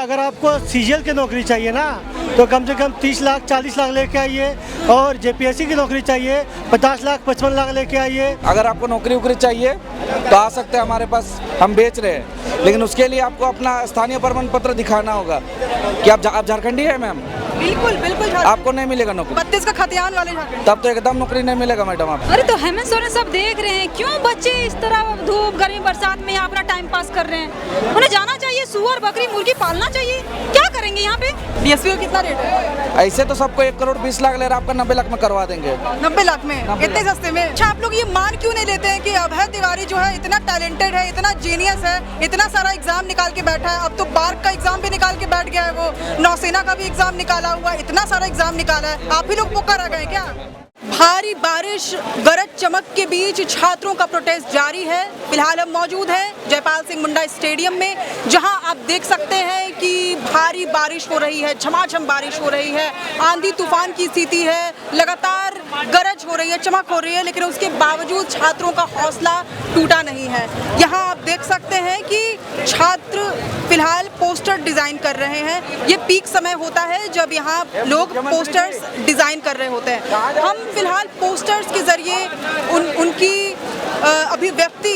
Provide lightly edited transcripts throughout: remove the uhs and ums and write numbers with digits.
अगर आपको सीजीएल की नौकरी चाहिए ना तो कम से कम 30 लाख 40 लाख लेके आइए, और जेपीएससी की नौकरी चाहिए 50 लाख 55 लाख लेके आइए। अगर आपको नौकरी वोकरी चाहिए तो आ सकते हैं हमारे पास, हम बेच रहे हैं, लेकिन उसके लिए आपको अपना स्थानीय प्रमाण पत्र दिखाना होगा कि आप झारखंडी है मैम। बिल्कुल बिल्कुल आपको नहीं मिलेगा नौकरी, 32 का खतियान वाले झारखंड। तब तो एकदम नौकरी नहीं मिलेगा मैडम आप। अरे तो हेमंत सोरेन सब देख रहे हैं, क्यों बच्चे इस तरह धूप गर्मी बरसात में यहाँ अपना टाइम पास कर रहे हैं? उन्हें जाना चाहिए, सुअर बकरी मुर्गी पालना चाहिए। क्या करेंगे यहाँ पे? डीएसपी का कितना रेट है? ऐसे तो सबको 1 करोड़ 20 लाख ले रहा, आपका 90 लाख में करवा देंगे। 90 लाख में? इतने सस्ते में? अच्छा, आप लोग ये मान क्यों नहीं लेते हैं कि अभय तिवारी जो है इतना टैलेंटेड है, इतना जीनियस है, इतना सारा एग्जाम निकाल के बैठा है, अब तो बार्क का एग्जाम भी निकाल के बैठ गया है, वो नौसेना का भी एग्जाम निकाला हुआ है, इतना सारा एग्जाम निकाला है, आप ही लोग पुकार आ गए क्या? भारी बारिश गरज चमक के बीच छात्रों का प्रोटेस्ट जारी है। फिलहाल हम मौजूद हैं जयपाल सिंह मुंडा स्टेडियम में, जहां आप देख सकते हैं कि भारी बारिश हो रही है, झमाझम बारिश हो रही है, आंधी तूफान की स्थिति है, लगातार गरज हो रही है, चमक हो रही है, लेकिन उसके बावजूद छात्रों का हौसला टूटा नहीं है। यहाँ आप देख सकते हैं कि छात्र फिलहाल पोस्टर डिजाइन कर रहे हैं। ये पीक समय होता है जब यहाँ लोग पोस्टर्स डिजाइन कर रहे होते हैं। हम फिलहाल पोस्टर्स के जरिए उनकी अभिव्यक्ति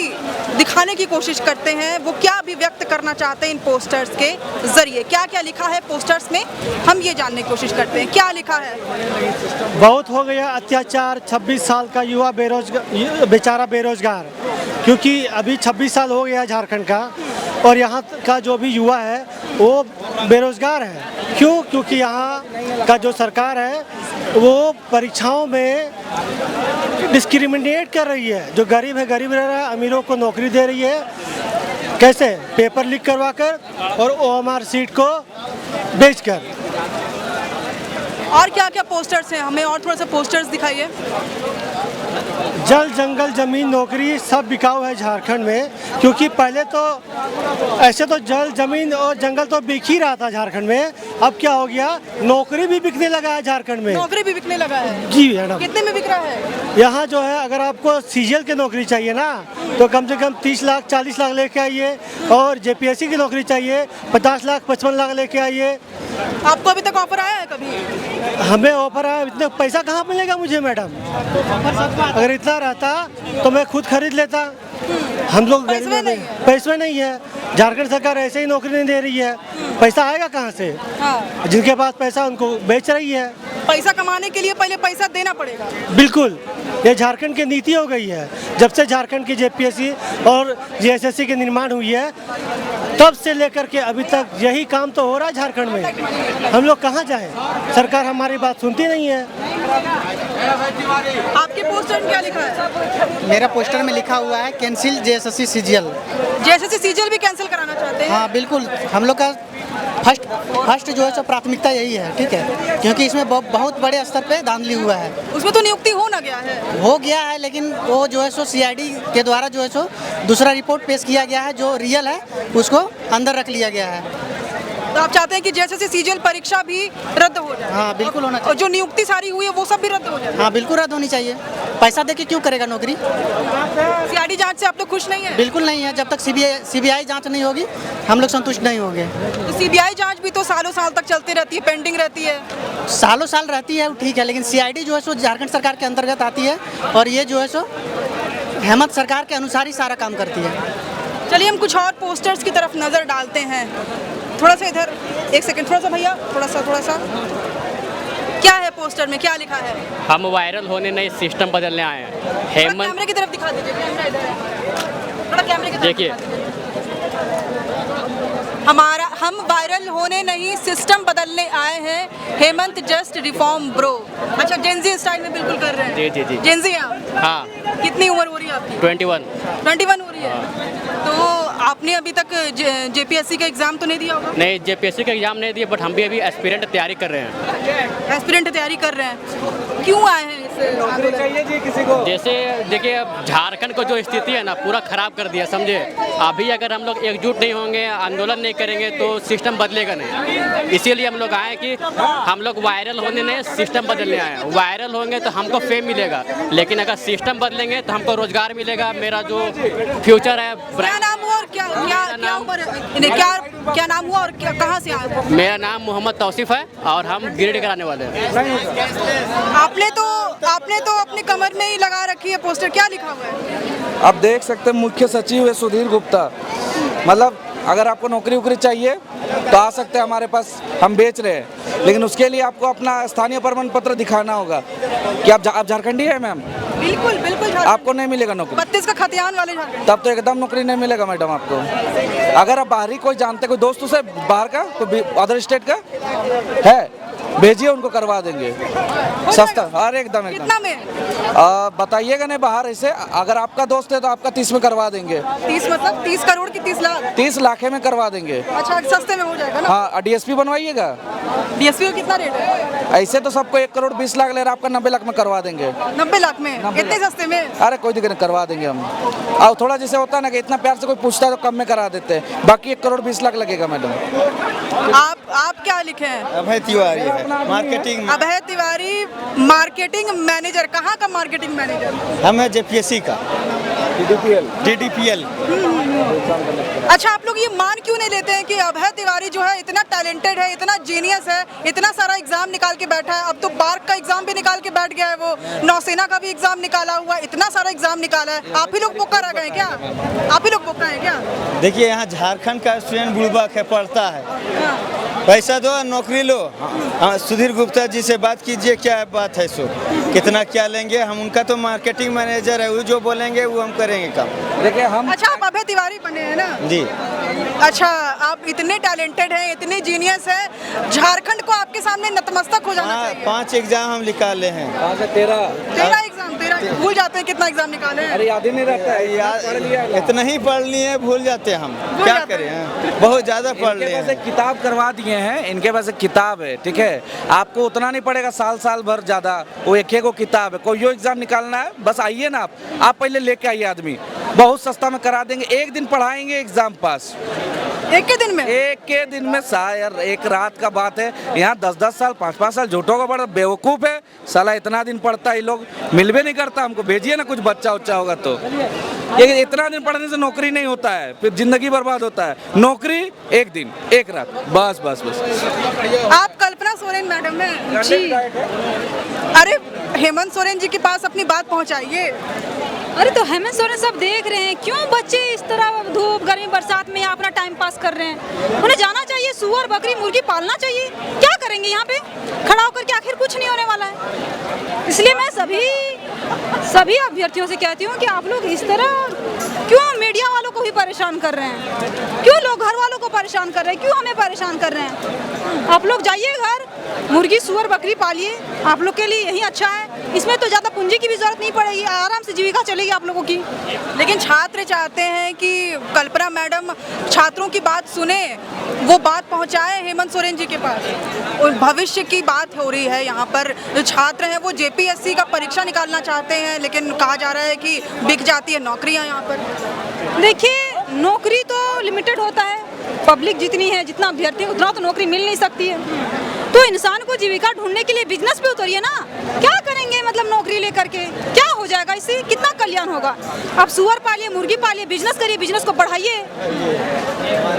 दिखाने की कोशिश करते हैं, वो क्या अभिव्यक्त करना चाहते हैं इन पोस्टर्स के जरिए। क्या क्या लिखा है पोस्टर्स में, हम ये जानने की कोशिश करते हैं। क्या लिखा है? बहुत हो गया अत्याचार, 26 साल का युवा बेरोजगार, बेचारा बेरोजगार, क्योंकि अभी 26 साल हो गया झारखंड का, और यहाँ का जो भी युवा है वो बेरोजगार है। क्यों? क्योंकि यहाँ का जो सरकार है वो परीक्षाओं में डिस्क्रिमिनेट कर रही है। जो गरीब है गरीब रह रहा है, अमीरों को नौकरी दे रही है। कैसे? पेपर लीक करवाकर और ओएमआर सीट को बेचकर। और क्या क्या पोस्टर्स हैं? हमें और थोड़ा सा पोस्टर्स दिखाइए। जल जंगल जमीन नौकरी सब बिकाऊ है झारखंड में, क्योंकि पहले तो ऐसे तो जल जमीन और जंगल तो बिक ही रहा था झारखंड में। अब क्या हो गया, नौकरी भी बिकने लगा है झारखंड में। नौकरी भी बिकने लगा है? जी मैडम। कितने में बिक रहा है? यहाँ जो है अगर आपको सीजीएल की नौकरी चाहिए ना तो कम से कम 30 लाख 40 लाख लेके आइए, और जेपीएससी की नौकरी चाहिए 50 लाख 55 लाख लेके आइए। आपको अभी तक ऑफर आया है कभी? हमें ऑफर आया, इतने पैसा कहाँ मिलेगा मुझे मैडम? अगर इतना रहता तो मैं खुद खरीद लेता। हम लोग पैसे नहीं है, झारखंड सरकार ऐसे ही नौकरी नहीं दे रही है, पैसा आएगा कहाँ से? हाँ। जिनके पास पैसा उनको बेच रही है। पैसा कमाने के लिए पहले पैसा देना पड़ेगा। बिल्कुल, ये झारखंड की नीति हो गई है। जब से झारखंड की जेपीएससी और जीएसएससी की निर्माण हुई है तब से लेकर के अभी तक यही काम तो हो रहा है झारखंड में। हम लोग कहाँ जाएं? सरकार हमारी बात सुनती नहीं है। आपके पोस्टर में क्या लिखा है? मेरा पोस्टर में लिखा हुआ है cancel JSSC CGL. JSSC CGL भी कैंसिल कराना चाहते हैं? हाँ बिल्कुल, हम लोग का फर्स्ट जो है सो प्राथमिकता यही है, ठीक है, क्योंकि इसमें बहुत बड़े स्तर पे धांधली हुआ है। उसमें तो नियुक्ति हो ना गया है? हो गया है, लेकिन वो जो है सो सीआईडी के द्वारा जो है सो दूसरा रिपोर्ट पेश किया गया है, जो रियल है उसको अंदर रख लिया गया है। तो आप चाहते हैं कि जैसे सीजीएल परीक्षा भी रद्द हो जाए? हाँ बिल्कुल होना चाहिए। और जो नियुक्ति सारी हुई है वो सब भी रद्द हो जाए? हाँ बिल्कुल रद्द होनी चाहिए। पैसा दे के क्यों करेगा नौकरी? सीआईडी जांच से आप लोग खुश नहीं है? बिल्कुल नहीं है। जब तक सीबीआई जांच नहीं होगी हम लोग संतुष्ट नहीं होंगे। तो सीबीआई जांच भी तो सालों साल तक चलती रहती है, पेंडिंग रहती है। सालों साल रहती है, ठीक है, लेकिन सीआईडी जो है सो झारखंड सरकार के अंतर्गत आती है, और ये जो है सो हेमंत सरकार के अनुसार ही सारा काम करती है। चलिए हम कुछ और पोस्टर्स की तरफ नजर डालते हैं। थोड़ा सा इधर, एक सेकंड, थोड़ा सा भैया, थोड़ा सा। क्या है पोस्टर में, क्या लिखा है? हम वायरल होने नहीं, सिस्टम बदलने आए हैं। हेमंत, कैमरे की तरफ दिखा दीजिए, कैमरा इधर है, थोड़ा कैमरे की तरफ देखिए। हम वायरल होने नहीं, सिस्टम बदलने आए हैं। Hemant just reform bro. अच्छा, जेनजी स्टाइल में बिल्कुल कर रहे हैं। जी। जेनजी आप? हाँ। कितनी उम्र हो रही है आपकी? 21 हो रही है। तो आपने अभी तक जेपीएससी का एग्जाम तो नहीं दिया होगा? नहीं, जेपीएससी का एग्जाम नहीं दिया, बट हम भी अभी एस्पिरेंट तैयारी कर रहे हैं। एस्पिरेंट तैयारी कर रहे हैं, क्यों आए हैं? जैसे देखिए, अब झारखंड को जो स्थिति है ना पूरा खराब कर दिया, समझे। अभी अगर हम लोग एकजुट नहीं होंगे, आंदोलन नहीं करेंगे तो सिस्टम बदलेगा नहीं। इसीलिए हम लोग आए कि हम लोग वायरल होने नहीं, सिस्टम बदलने आए हैं। वायरल होंगे तो हमको फेम मिलेगा, लेकिन अगर सिस्टम बदलेंगे तो हमको रोजगार मिलेगा। मेरा जो फ्यूचर है। क्या नाम हुआ और क्या क्या क्या उम्र है, क्या नाम हुआ और कहाँ से आए? मेरा नाम मोहम्मद तौसीफ है और हम गिरिडीह कराने वाले हैं। आपने तो अपनी कमर में ही लगा रखी है पोस्टर, क्या लिखा हुआ है? आप देख सकते हैं मुख्य सचिव है सुधीर गुप्ता। मतलब अगर आपको नौकरी वोकरी चाहिए तो आ सकते हैं हमारे पास, हम बेच रहे हैं, लेकिन उसके लिए आपको अपना स्थानीय प्रमाण पत्र दिखाना होगा कि आप झारखंडी है मैम। बिल्कुल बिल्कुल आपको नहीं मिलेगा नौकरी। 32 का खतियान वाले झारखंड। तब तो एकदम नौकरी नहीं मिलेगा मैडम आपको। अगर आप बाहरी कोई जानते कोई दोस्त से बाहर का कोई अदर स्टेट का है, भेजिए, उनको करवा देंगे सस्ता। हर एकदम कितना में? बताइएगा नहीं बाहर ऐसे। अगर आपका दोस्त है तो आपका 30 में करवा देंगे। 30 मतलब 30 करोड़ की 30 लाख? 30 लाख में करवा देंगे। अच्छा, सस्ते में हो जाएगा ना? हाँ, डीएसपी बनवाइएगा। डीएसपी का कितना रेट है? ऐसे तो सबको 1 करोड़ 20 लाख ले रहा, आपका 90 लाख में करवा देंगे। 90 लाख में? इतने सस्ते में? अरे कोई दिक्कत नहीं, करवा देंगे हम। और थोड़ा जैसे होता है ना कि इतना प्यार से कोई पूछता है तो कम में करा देते हैं, बाकी 1 करोड़ 20 लाख लगेगा मैडम। आप क्या लिखे हैं? अभय तिवारी है, मार्केटिंग। अभय तिवारी, मार्केटिंग मैनेजर। कहाँ का मार्केटिंग मैनेजर? हम है जेपीएससी का, DDPL। अच्छा, आप लोग ये मान क्यों नहीं लेते हैं कि अभय तिवारी जो है इतना टैलेंटेड है, इतना जीनियस है, इतना सारा एग्जाम निकाल के बैठा है? अब तो बार्क का एग्जाम भी निकाल के बैठ गया है, वो नौसेना का भी एग्जाम निकाला हुआ, इतना सारा एग्जाम निकाला है। आप ही लोग बोका रह गए क्या? आप ही लोग बोका है क्या? देखिए यहाँ झारखंड का स्टूडेंट बुड़बक है, पढ़ता है, पैसा दो नौकरी लो। सुधीर गुप्ता जी से बात कीजिए, क्या बात है सो, कितना क्या लेंगे हम? उनका तो मार्केटिंग मैनेजर है, वो जो बोलेंगे वो हम करेंगे काम। देखिए हम। अच्छा, आप अभय तिवारी बने हैं ना? जी। अच्छा, आप इतने टैलेंटेड हैं, इतने जीनियस हैं, झारखंड को आपके सामने नतमस्तक हो जाना चाहिए। 5 एग्जाम हम निकाले हैं। 13 एग्जाम, 13 भूल जाते हैं कितना एग्जाम निकाले हैं। अरे याद ही नहीं रहता है यार, इतना ही पढ़ लिए, भूल जाते हैं हम, क्या करें? बहुत ज्यादा पढ़ लिए हैं। किताब करवा दिए हैं, इनके पास एक किताब है, ठीक है, आपको उतना नहीं पड़ेगा, साल भर ज्यादा, वो एक को किताब है। कोई एग्जाम निकालना है बस आइए ना, आप पहले लेके आइए, आदमी बहुत सस्ता में करा देंगे, 1 दिन पढ़ाएंगे एग्जाम पास। एक के दिन में? एक के दिन में यार, एक रात का बात है। यहाँ 10-10 साल 5-5 साल झूठों का बड़ा बेवकूफ है साला, इतना दिन पढ़ता है, लोग मिल भी नहीं करता हमको। भेजिए ना, कुछ बच्चा उच्चा होगा तो। ये इतना दिन पढ़ने से नौकरी नहीं होता है, फिर जिंदगी बर्बाद होता है। नौकरी 1 दिन 1 रात, बस बस बस। आप कल्पना सोरेन मैडम हैं जी? अरे हेमंत सोरेन जी के पास अपनी बात पहुंचाइए। अरे तो हेमंत सोरेन सब देख रहे हैं, क्यों बच्चे इस तरह धूप गर्मी बरसात में अपना टाइम पास कर रहे हैं? उन्हें जाना चाहिए, सुअर बकरी मुर्गी पालना चाहिए। क्या करेंगे यहाँ पे खड़ा होकर के? आखिर कुछ नहीं होने वाला है। इसलिए मैं सभी अभ्यर्थियों से कहती हूँ कि आप लोग इस तरह क्यों मीडिया वालों को भी परेशान कर रहे हैं? क्यों लोग घर वालों को परेशान कर रहे हैं? क्यों हमें परेशान कर रहे हैं? आप लोग जाइए घर, मुर्गी सुअर बकरी पालिए, आप लोग के लिए यही अच्छा है। इसमें तो ज़्यादा पूंजी की भी जरूरत नहीं पड़ेगी, आराम से जीविका चलेगी आप लोगों की। लेकिन छात्र चाहते हैं कि कल्पना मैडम छात्रों की बात सुने, वो बात पहुंचाए हेमंत सोरेन जी के पास। और भविष्य की बात हो रही है यहाँ पर। जो छात्र हैं वो जेपीएससी का परीक्षा निकालना चाहते हैं, लेकिन कहा जा रहा है कि बिक जाती है नौकरियाँ यहाँ पर। देखिए, नौकरी तो लिमिटेड होता है, पब्लिक जितनी है, जितना अभ्यर्थी है उतना तो नौकरी मिल नहीं सकती है। तो इंसान को जीविका ढूंढने के लिए बिजनेस पे उतरिए ना। क्या करेंगे मतलब नौकरी लेकर के? क्या हो जाएगा इससे? कितना कल्याण होगा? आप सुअर पालिए, मुर्गी पालिए, बिजनेस करिए, बिजनेस को बढ़ाइए,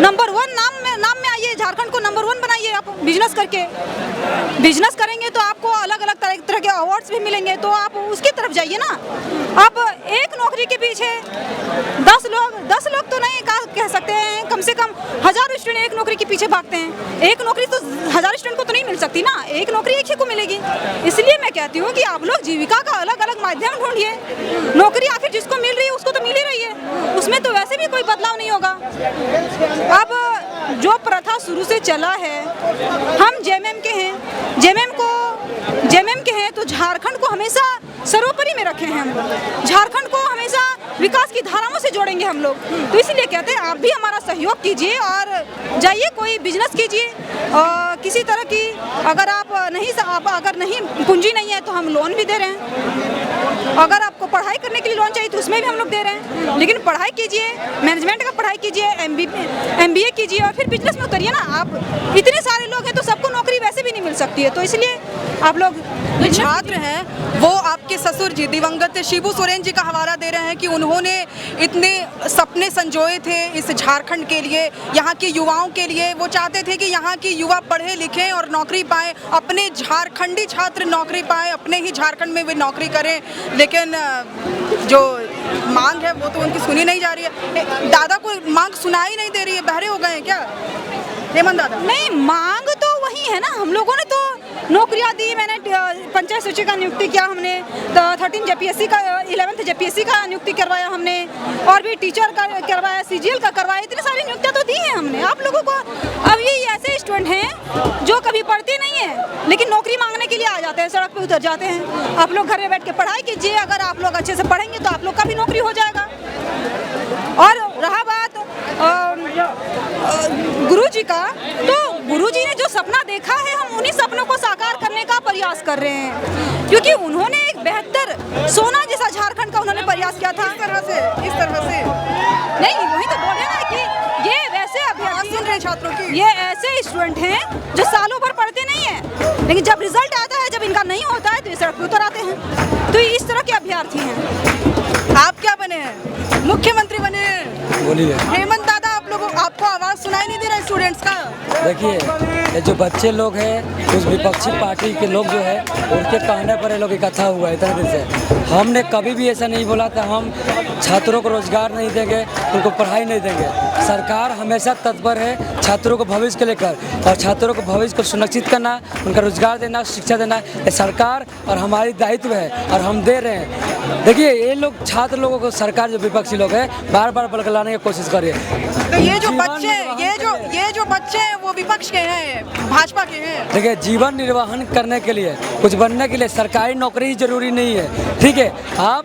नंबर 1 नाम में आइए, झारखंड को नंबर 1 बनाइए आप बिजनेस करके। बिजनेस करेंगे तो आपको अलग अलग तरह के अवार्ड्स भी मिलेंगे, तो आप उसकी तरफ जाइए ना। अब एक नौकरी के पीछे 10 लोग तो नहीं कह सकते हैं, कम से कम 1000 स्टूडेंट एक नौकरी के पीछे भागते हैं। एक नौकरी तो 1000 स्टूडेंट को तो नहीं मिल सकती ना, एक नौकरी एक ही को मिलेगी। इसलिए मैं कहती हूँ कि आप लोग जीविका का अलग अलग माध्यम ढूंढिए। नौकरी आखिर जिसको मिल रही है उसको तो मिल ही रही है, उसमें तो वैसे भी कोई बदलाव नहीं होगा। अब जो प्रथा शुरू से चला है, हम जेएमएम के हैं तो झारखंड को हमेशा सर्वोपरि में रखे हैं हम। झारखंड को हमेशा विकास की धाराओं से जोड़ेंगे हम लोग। तो इसलिए कहते हैं आप भी हमारा सहयोग कीजिए और जाइए, कोई बिजनेस कीजिए, किसी तरह की अगर नहीं पूंजी नहीं है तो हम लोन भी दे रहे हैं। अगर आपको पढ़ाई करने के लिए लोन चाहिए तो उसमें भी हम लोग दे रहे हैं। लेकिन पढ़ाई कीजिए, मैनेजमेंट का पढ़ाई कीजिए, MBA कीजिए और फिर बिजनेस में उतरिए ना। आप इतने सारे लोग हैं तो सबको नौकरी वैसे भी नहीं मिल सकती है, तो इसलिए आप लोग छात्र हैं वो आपके ससुर जी दिवंगत शिबू सोरेन जी का हवाला दे रहे हैं कि उन्होंने इतने सपने संजोए थे इस झारखंड के लिए, यहाँ के युवाओं के लिए। वो चाहते थे कि यहाँ के युवा पढ़े लिखें और नौकरी पाएं, अपने झारखंडी छात्र नौकरी पाएं, अपने ही झारखंड में वे नौकरी करें। लेकिन जो मांग है वो तो उनकी सुनी नहीं जा रही है। दादा को मांग सुनाई नहीं दे रही है, बहरे हो गए हैं क्या हेमंत दादा? नहीं, मांग तो वही है ना। हम लोगों ने तो नौकरियां दी, मैंने पंचायत सचिव का नियुक्ति किया हमने, 13 JPSC का 11th JPSC का नियुक्ति करवाया हमने, और भी टीचर का करवाया, CGL का करवाया। इतनी सारी नियुक्तियां तो दी हैं हमने आप लोगों को। अब ये ऐसे स्टूडेंट हैं जो कभी पढ़ते नहीं है लेकिन नौकरी मांगने के लिए आ जाते हैं, सड़क पे उतर जाते हैं। आप लोग घर में बैठ के पढ़ाई कीजिए, अगर आप लोग अच्छे से पढ़ेंगे तो आप लोग का भी नौकरी हो जाएगा। और रहा बात गुरुजी का, तो गुरुजी ने जो सपना देखा है हम उन्हीं सपनों को साकार करने का प्रयास कर रहे हैं, क्योंकि उन्होंने एक बेहतर सोना जैसा झारखंड का उन्होंने प्रयास किया था। इस तरह से नहीं, वही तो बोले ना कि ये वैसे अभ्यर्थी सुन रहे छात्रों की, ये ऐसे स्टूडेंट हैं जो सालों भर पढ़ते नहीं है, लेकिन जब रिजल्ट आता है, जब इनका नहीं होता है तो ये सड़क पे उतर आते हैं। तो इस तरह के अभ्यर्थी हैं। आप क्या बने हैं? मुख्यमंत्री बने हैं। बोलिए हेमंत दादा, आपको आवाज सुनाई नहीं दे रहा है स्टूडेंट्स का? देखिए, ये जो बच्चे लोग हैं, कुछ विपक्षी पार्टी के लोग जो है उनके कहने पर ये लोग इकट्ठा हुआ है इतने दिन से। हमने कभी भी ऐसा नहीं बोला था हम छात्रों को रोजगार नहीं देंगे, उनको पढ़ाई नहीं देंगे। सरकार हमेशा तत्पर है छात्रों को भविष्य को लेकर, और छात्रों को भविष्य को सुनिश्चित करना, उनका रोजगार देना, शिक्षा देना, ये सरकार और हमारी दायित्व है और हम दे रहे हैं। देखिए, ये लोग छात्र लोगों को सरकार जो विपक्षी लोग हैं बार बार बलगलाने की कोशिश कर रही है। तो ये जो बच्चे हैं वो विपक्ष के हैं, भाजपा के हैं। देखिए, जीवन निर्वाहन करने के लिए, कुछ बनने के लिए सरकारी नौकरी जरूरी नहीं है। ठीक है, आप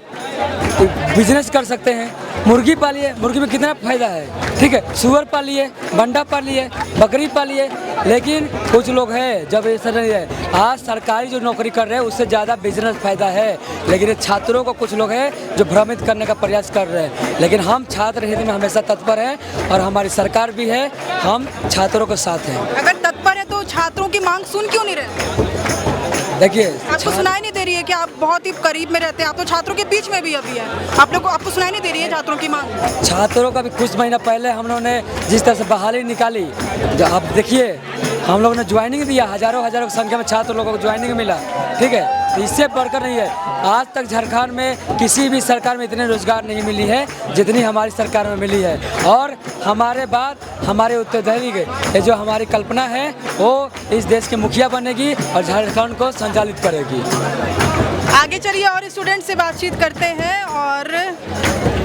बिजनेस कर सकते हैं, मुर्गी पालिए, मुर्गी में कितना फायदा है। ठीक है, सुअर पालिए, बंडा पालिए, बकरी पालिए। लेकिन कुछ लोग हैं जब ऐसा नहीं है, आज सरकारी जो नौकरी कर रहे हैं उससे ज़्यादा बिजनेस फायदा है। लेकिन ये छात्रों को कुछ लोग हैं जो भ्रमित करने का प्रयास कर रहे हैं। लेकिन हम छात्र हित में हमेशा तत्पर हैं और हमारी सरकार भी है, हम छात्रों के साथ हैं। अगर तत्पर है तो छात्रों की मांग सुन क्यों नहीं रहे? देखिए, आपको सुनाई नहीं दे रही है कि आप बहुत ही करीब में रहते हैं, आप तो छात्रों के बीच में भी अभी है, आपको सुनाई नहीं दे रही है छात्रों की मांग? छात्रों का भी कुछ महीना पहले हम लोगों ने जिस तरह से बहाली निकाली, अब देखिए हम लोगों ने ज्वाइनिंग दिया, हजारों की संख्या में छात्र लोगों को ज्वाइनिंग मिला। ठीक है, तो इससे बढ़कर नहीं है। आज तक झारखंड में किसी भी सरकार में इतने रोजगार नहीं मिली है जितनी हमारी सरकार में मिली है। और हमारे बाद हमारे उत्तराधिकारी ये जो हमारी कल्पना है वो इस देश की मुखिया बनेगी और झारखंड को संचालित करेगी। आगे चलिए और स्टूडेंट से बातचीत करते हैं और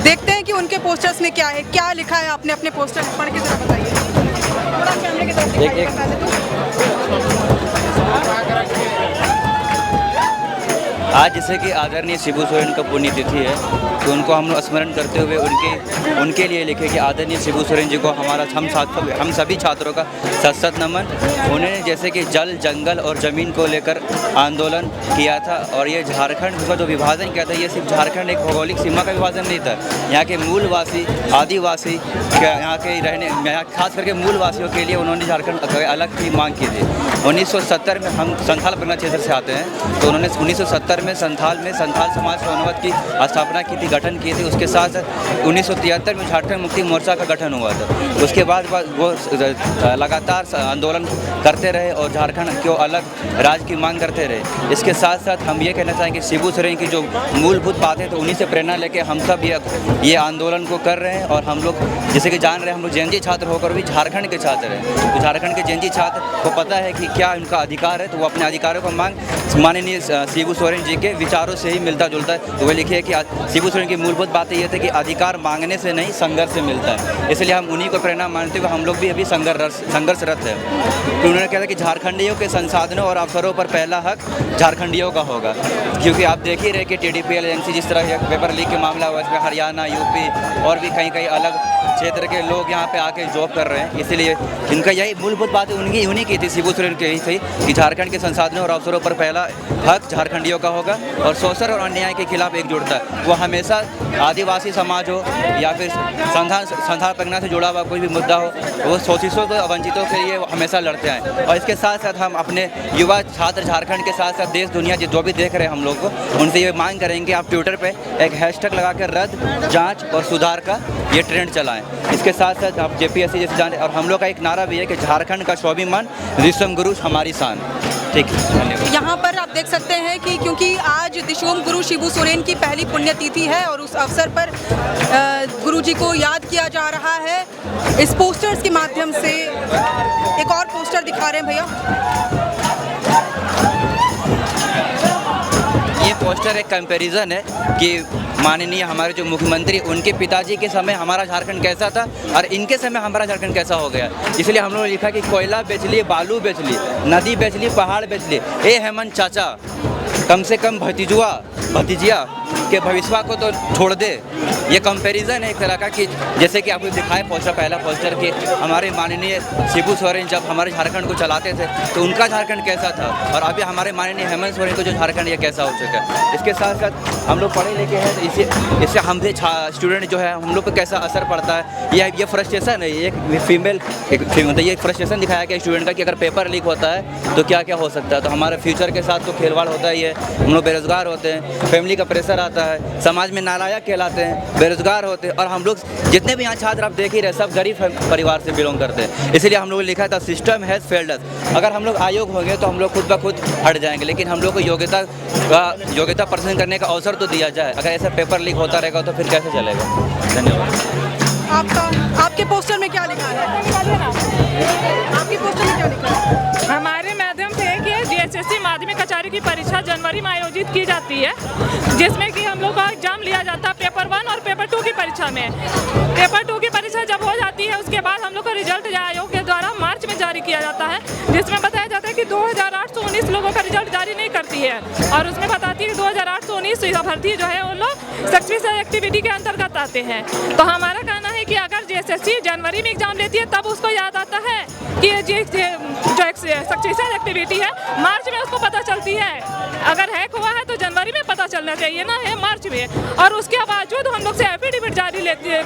देखते हैं कि उनके पोस्टर्स में क्या है, क्या लिखा है। आपने अपने पोस्टर पढ़ के जरा बताइए। थोड़ा कैमरे की तरफ दिखाइए पहले तो। आज जैसे कि आदरणीय शिबू सोरेन का पुण्यतिथि है, तो उनको हम लोग स्मरण करते हुए उनके लिए लिखे कि आदरणीय शिबू सोरेन जी को हमारा हम सभी छात्रों का सत नमन। उन्होंने जैसे कि जल, जंगल और ज़मीन को लेकर आंदोलन किया था, और ये झारखंड का जो विभाजन किया था, ये सिर्फ झारखंड एक भौगोलिक सीमा का विभाजन नहीं था। यहाँ के मूलवासी, आदिवासी, यहाँ खास करके मूलवासियों के लिए उन्होंने झारखंड अलग की मांग की थी। 1970 में, हम संथाल परगना क्षेत्र से आते हैं, तो उन्होंने 1970 में संथाल समाज सोनवत की स्थापना की थी, गठन की थी। उसके साथ 1973 में झारखंड मुक्ति मोर्चा का गठन हुआ था। उसके बाद वो लगातार आंदोलन करते रहे और झारखंड को अलग राज्य की मांग करते रहे। इसके साथ साथ हम ये कहना चाहेंगे कि शिबू सोरेन की जो मूलभूत बातें तो उन्हीं से प्रेरणा लेके हम सब ये आंदोलन को कर रहे हैं। और हम लोग जैसे कि जान रहे हैं, हम लोग जेएनजी छात्र होकर भी झारखंड के छात्र हैं, तो झारखंड के जेएनजी छात्र को पता है कि क्या उनका अधिकार है, तो वो अपने अधिकारों को मांग माननीय शिबू सोरेन जी के विचारों से ही मिलता जुलता है। तो वो लिखिए कि शिबू सोरेन की मूलभूत बातें ये थी कि अधिकार मांगने से नहीं, संघर्ष से मिलता है। इसलिए हम उन्हीं को प्रेरणा मानते हुए हम लोग भी अभी संघर्षरत है। तो उन्होंने कहा था कि झारखंडियों के संसाधनों और अवसरों पर पहला हक झारखंडियों का होगा, क्योंकि आप देख ही रहे कि TDPL एजेंसी जिस तरह पेपर लीक के मामला हुआ, इसमें हरियाणा, यूपी और भी कई अलग क्षेत्र के लोग यहाँ पे आके जॉब कर रहे हैं। इसीलिए इनका यही मूलभूत बात उन्हीं की थी, शिबू सोरेन की यही थी कि झारखंड के संसाधनों और अवसरों पर पहला हक झारखंडियों का होगा और शोषण और अन्याय के खिलाफ एकजुटता है। वो हमेशा आदिवासी समाज हो या फिर संविधान प्रज्ञा से जुड़ा हुआ कोई भी मुद्दा हो, वो शोषितों को वंचितों के लिए हमेशा लड़ते हैं। और इसके साथ साथ हम अपने युवा छात्र झारखंड के साथ साथ देश दुनिया जो भी देख रहे हैं हम लोग को, उनसे ये मांग करेंगे आप ट्विटर पे एक हैशटैग लगा कर रद्द, जांच और सुधार का ये ट्रेंड चलाएं। इसके साथ साथ आप JPSC जैसे जाने, और हम लोग का एक नारा भी है कि झारखंड का स्वाभिमान दिशोम गुरु हमारी शान। ठीक है, यहाँ पर आप देख सकते हैं कि क्योंकि आज दिशोम गुरु शिबू सोरेन की पहली पुण्यतिथि है और उस अवसर पर गुरु जी को याद किया जा रहा है इस पोस्टर्स के माध्यम से। एक और पोस्टर दिखा रहे हैं भैया, ये पोस्टर एक कंपैरिजन है कि माननीय हमारे जो मुख्यमंत्री, उनके पिताजी के समय हमारा झारखंड कैसा था और इनके समय हमारा झारखंड कैसा हो गया। इसलिए हम लोगों ने लिखा कि कोयला बेच लिए, बालू बेच लिए, नदी बेच लिए, पहाड़ बेच लिए, ए हेमंत चाचा कम से कम भतीजिया के भविष्य को तो छोड़ दे। ये कंपैरिजन है एक तरह का कि जैसे कि आपको दिखाए पोस्टर, पहला पोस्टर कि हमारे माननीय शिबू सोरेन जब हमारे झारखंड को चलाते थे तो उनका झारखंड कैसा था और अभी हमारे माननीय हेमंत सोरेन को जो झारखंड ये कैसा हो चुका है। इसके साथ साथ हम लोग पढ़े लिखे हैं तो इससे हमसे स्टूडेंट जो है हम लोग पर कैसा असर पड़ता है। ये फ्रस्ट्रेशन है, एक फीमेल ये फ्रस्ट्रेशन दिखाया गया स्टूडेंट का कि अगर पेपर लीक होता है तो क्या क्या हो सकता है। तो हमारे फ्यूचर के साथ तो खिलवाड़ होता ही है। हम लोग बेरोजगार होते हैं, फैमिली का प्रेशर आता है, समाज में नालायक कहलाते हैं, बेरोजगार होते हैं और हम लोग जितने भी यहाँ छात्र आप देख ही रहे सब गरीब परिवार से बिलोंग करते हैं। इसलिए हम लोग लिखा था सिस्टम हैज़ फेल्ड अस। अगर हम लोग आयोग होंगे तो हम लोग खुद ब खुद हट जाएंगे, लेकिन हम लोग को योग्यता प्रदर्शन करने का अवसर तो दिया जाए। अगर ऐसा पेपर लीक होता रहेगा तो फिर कैसे चलेगा। धन्यवाद। आपके पोस्टर में क्या लिखा है? आपके पोस्टर में क्या लिखा है? हमारे माध्यम से कि JSSC माध्यमिक कचहरी की परीक्षा जनवरी में आयोजित की जाती है, जिसमें कि हम लोग का एग्जाम लिया जाता है पेपर 1 और पेपर 2 की परीक्षा में। पेपर 2 की परीक्षा जब हो जाती है उसके बाद हम लोग का रिजल्ट आयोग के द्वारा मार्च में जारी किया जाता है, जिसमें बताया जाता है कि 2819 लोगों का रिजल्ट जारी नहीं करती है और उसमें बताती है कि 2819 अभ्यर्थी जो है वो लोग सक्सेसफुल एक्टिविटी के अंतर्गत आते हैं। तो हमारा कहना है कि अगर JSSC जनवरी में एग्जाम लेती है तब उसको याद आता है कि जो सक्सेसफुल एक्टिविटी है मार्च में उसको पता चलती है। अगर हैक हुआ है तो जनवरी में पता चलना चाहिए ना, है मार्च में। और उसके बावजूद हम लोग से एफिडेविट जारी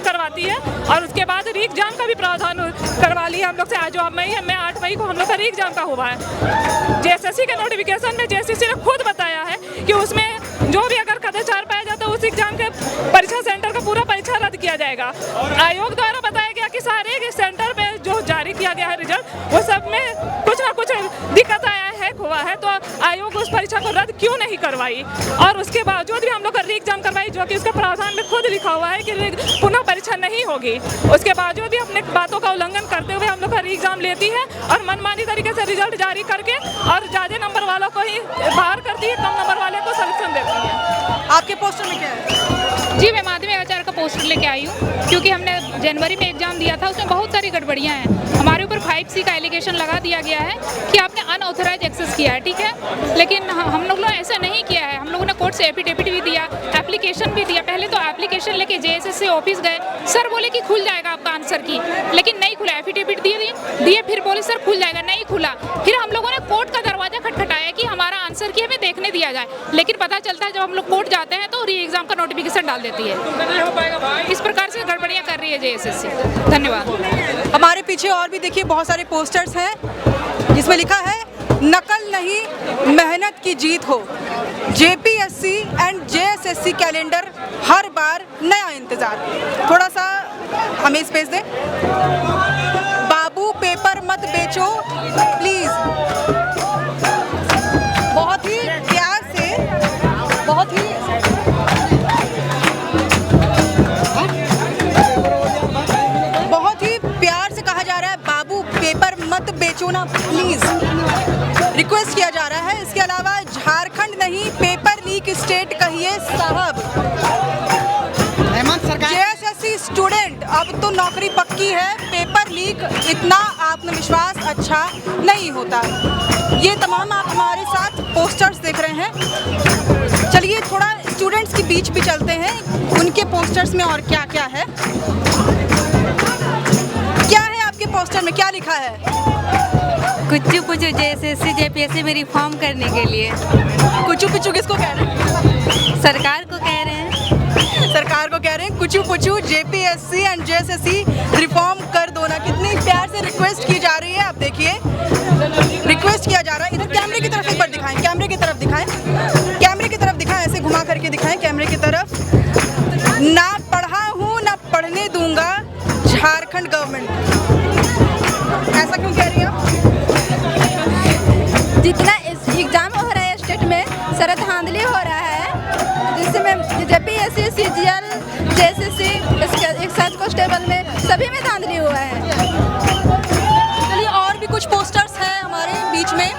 करवाती है और उसके बाद री एग्जाम का भी प्रावधान करवा लिया हम लोग से। आज 8 मई को हम लोग का री एग्जाम का हुआ है। JSSC के नोटिफिकेशन में JSSC ने खुद बताया है कि उसमें जो भी अगर कदाचार पाया जाता है उस एग्जाम के परीक्षा सेंटर का पूरा परीक्षा रद्द किया जाएगा। आयोग द्वारा बताया गया कि सारे सेंटर पे जो जारी किया गया है रिजल्ट वो सब में कुछ ना कुछ दिक्कत आया है, हुआ है, तो आयोग उस परीक्षा को रद्द क्यों नहीं करवाई। और उसके बावजूद भी हम लोग का री एग्जाम करवाई, जो कि उसके प्रावधान में खुद लिखा हुआ है कि पुनः परीक्षा नहीं होगी। उसके बावजूद भी अपने बातों का उल्लंघन करते हुए हम लोग का री एग्जाम लेती है और मनमानी तरीके से रिजल्ट जारी करके और ज़्यादा नंबर वालों को ही बाहर करती है, कम नंबर वाले को सिलेक्शन देती है। आपके पोस्टर में क्या है? जी, मैं माध्यमिक आचार्य का पोस्टर लेके आई हूँ क्योंकि हमने जनवरी में एग्जाम दिया था, उसमें बहुत सारी गड़बड़ियाँ हैं। हमारे ऊपर 5C का एलिगेशन लगा दिया गया है कि आपने अनऑथराइज एक्सेस किया है, ठीक है, लेकिन हम लोगों ने ऐसा नहीं किया है। हम लोगों ने कोर्ट से एफिडेविट भी दिया, एप्लीकेशन भी दिया। पहले तो एप्लीकेशन लेके JSSC ऑफिस गए, सर बोले कि खुल जाएगा आपका आंसर की, लेकिन नहीं खुला। एफिडेविट दिए, फिर बोले सर खुल जाएगा, नहीं खुला। फिर हम लोगों ने कोर्ट का दरवाजा खटखटाया कि हमारा आंसर की हमें देखने दिया जाए, लेकिन पता चलता है जब हम लोग कोर्ट जाते हैं तो री एग्जाम का नोटिफिकेशन डाल देती है। इस प्रकार से गड़बड़ियाँ कर रही है JSSC। धन्यवाद। हमारे पीछे और भी देखिए बहुत सारे पोस्टर्स हैं जिसमें लिखा है नकल नहीं मेहनत की जीत हो, JPSC एंड JSSC कैलेंडर हर बार नया इंतजार। थोड़ा सा हमें स्पेस दे। बाबू पेपर मत बेचो प्लीज। बहुत ही प्यार से, बहुत ही प्यार से कहा जा रहा है बाबू पेपर मत बेचो ना प्लीज, रिक्वेस्ट किया जा रहा है। इसके अलावा झारखंड नहीं पेपर लीक स्टेट कहिए साहब। JSSC स्टूडेंट अब तो नौकरी पक्की है, पेपर लीक इतना आत्मविश्वास अच्छा नहीं होता। ये तमाम आप हमारे साथ पोस्टर्स देख रहे हैं। चलिए थोड़ा स्टूडेंट्स के बीच भी चलते हैं, उनके पोस्टर्स में और क्या क्या है। क्या है आपके पोस्टर में, क्या लिखा है? कुछ कुछ JSSC JPSC में रिफॉर्म करने के लिए। कुचू पिचू किसको कह रहे हैं? सरकार को कह रहे हैं। सरकार को कह रहे हैं कुचू पुचू JPSC एंड JSSC रिफॉर्म कर दो ना। कितनी प्यार से रिक्वेस्ट की जा रही है, आप देखिए रिक्वेस्ट किया जा रहा है। इधर कैमरे की तरफ एक बार दिखाएं, कैमरे की तरफ दिखाएं, कैमरे की तरफ दिखाएं, ऐसे घुमा करके दिखाएं कैमरे की तरफ। ना पढ़ा हूँ ना पढ़ने दूंगा झारखंड गवर्नमेंट। ऐसा क्यों कह रही हैं आप? जितना एग्जाम हो रहा है स्टेट में सारा धांधली हो रहा है, जिसमें JPSC CGL JSSC excise constable में सभी में धांधली हुआ है। चलिए और भी कुछ पोस्टर्स हैं हमारे बीच में,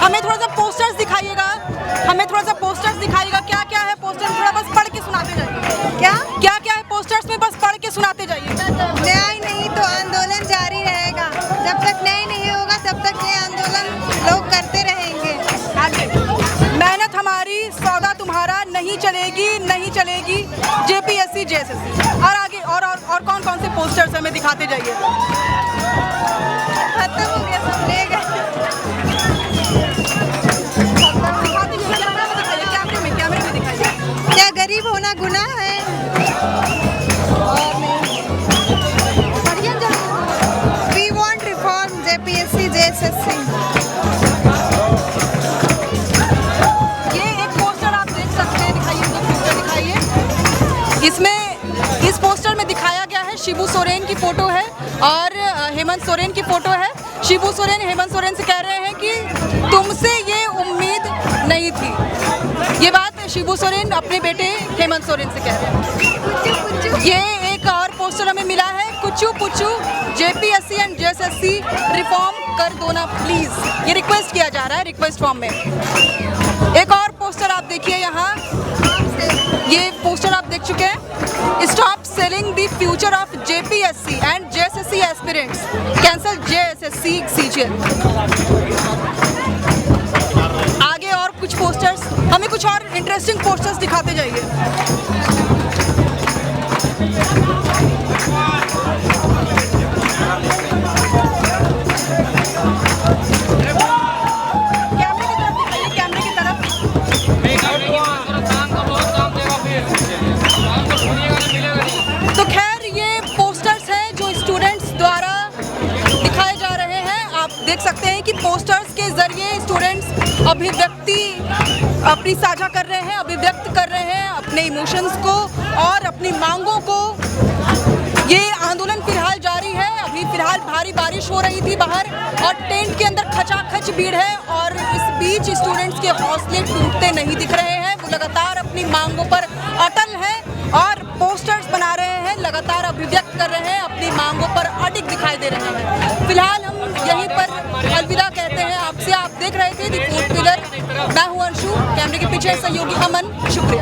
हमें थोड़ा सा पोस्टर्स दिखाइएगा, हमें थोड़ा सा पोस्टर्स दिखाइएगा। क्या क्या है पोस्टर, थोड़ा बस पढ़ के सुनाते जाइए। क्या क्या क्या है पोस्टर्स में, बस पढ़ के सुनाते जाइए। न्याय नहीं तो आंदोलन जारी रहेगा। जब तक न्याय नहीं होगा तब तक ये आंदोलन लोग करते रहेंगे। आगे मेहनत हमारी सौदा तुम्हारा, नहीं चलेगी नहीं चलेगी JPSC JSSC। और आगे और कौन कौन से पोस्टर्स हमें दिखाते जाइए। खत्म हो गया, सब ले गए। कैमरे में दिखाइए। क्या गरीब होना गुनाह है? We want reform JPSC JSSC। ये एक पोस्टर आप देख सकते हैं, दिखाइए पोस्टर दिखाइए। इसमें इस पोस्टर में दिखाया गया है शिबू सोरेन की फोटो है और हेमंत सोरेन की फोटो है। शिबू सोरेन हेमंत सोरेन से कह रहे हैं कि तुमसे ये उम्मीद नहीं थी। ये बात शिबू सोरेन अपने बेटे हेमंत सोरेन से कह रहे हैं। ये एक और पोस्टर हमें मिला है, कुचू पुचू JPSC एंड JSSC रिफॉर्म कर दो ना प्लीज। ये रिक्वेस्ट किया जा रहा है रिक्वेस्ट फॉर्म में। एक और पोस्टर आप देखिए यहाँ, ये पोस्टर आप देख चुके हैं। Stop selling the future of JPSC and JSSC aspirants, cancel JSSC CGL। आगे और कुछ पोस्टर्स, हमें कुछ और इंटरेस्टिंग पोस्टर्स दिखाते जाइए। कैमरे की तरफ तो खैर ये पोस्टर्स हैं जो स्टूडेंट्स द्वारा दिखाए जा रहे हैं। आप देख सकते हैं कि पोस्टर्स के जरिए स्टूडेंट्स अभिव्यक्ति अपनी साझा कर रहे हैं, अभिव्यक्त कर रहे हैं अपने इमोशंस को और अपनी मांगों को। ये आंदोलन फिलहाल जारी है। अभी फिलहाल भारी बारिश हो रही थी बाहर और टेंट के अंदर खचाखच भीड़ है और इस बीच स्टूडेंट्स के हौसले टूटते नहीं दिख रहे हैं। वो लगातार अपनी मांगों पर अटल हैं और पोस्टर्स बना रहे हैं, लगातार अभिव्यक्त कर रहे हैं, अपनी मांगों पर अडिग दिखाई दे रहे हैं। फिलहाल हम यहीं पर अलविदा कहते हैं आपसे। आप देख रहे थे द फोर्थ पिलर। मैं हूं अंशु, कैमरे के पीछे सहयोगी अमन। शुक्रिया।